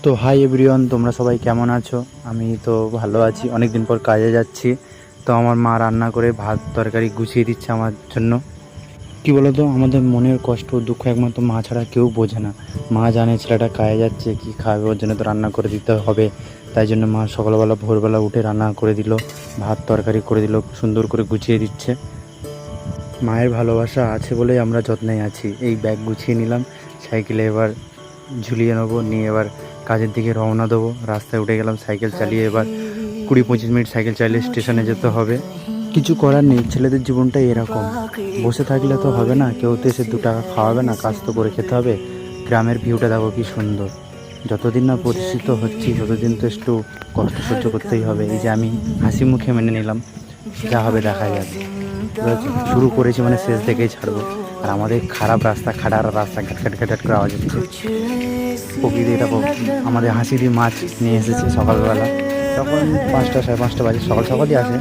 তো hi everyone, তোমরা সবাই কেমন আছো? আমি তো ভালো আছি। অনেক দিন পর কাজে যাচ্ছি, তো আমার মা রান্না করে ভাত তরকারি গুছিয়ে দিচ্ছে আমার জন্য। কি বলো তো, আমাদের মনের কষ্ট দুঃখ একমাত্র মা ছাড়া কেউ বোঝে না। মা জানে ছেলেটা কাজে যাচ্ছে, কি খাবে, ওর জন্য তো রান্না করে দিতে হবে। তাই জন্য মা সকালবেলা ভোরবেলা উঠে রান্না করে দিল, ভাত তরকারি করে দিল, সুন্দর করে গুছিয়ে দিচ্ছে। মায়ের ভালোবাসা আছে বলেই আমরা যত্নে আছি। এই ব্যাগ গুছিয়ে নিলাম, সাইকেলে এবার ঝুলিয়ে নেবো, নিয়ে এবার কাজের দিকে রওনা দেবো। রাস্তায় উঠে গেলাম সাইকেল চালিয়ে। এবার 20-25 মিনিট সাইকেল চালিয়ে স্টেশনে যেতে হবে। কিছু করার নেই, ছেলেদের জীবনটাই এরকম। বসে থাকলে তো হবে না, কেউ তো এসে 2 টাকা খাওয়াবে না, কাজ তো করে খেতে হবে। গ্রামের ভিউটা দেখো কি সুন্দর। যতদিন না পরিচিত হচ্ছি ততদিন তো একটু কষ্ট সহ্য করতেই হবে। এই যে আমি হাসি মুখে মেনে নিলাম, যা হবে দেখা যাবে। শুরু করেছি মানে শেষ দেখেই ছাড়বো। আর আমাদের খারাপ রাস্তা, খাটার রাস্তা, ঘাটঘাট ঘাটঘাট করে আওয়াজ হচ্ছে। প্রকৃতি এটা আমাদের হাসি দিয়ে মাছ নিয়ে এসেছে সকালবেলা, তখন 5টা 5:30 বাজে, সকাল সকালই আসে।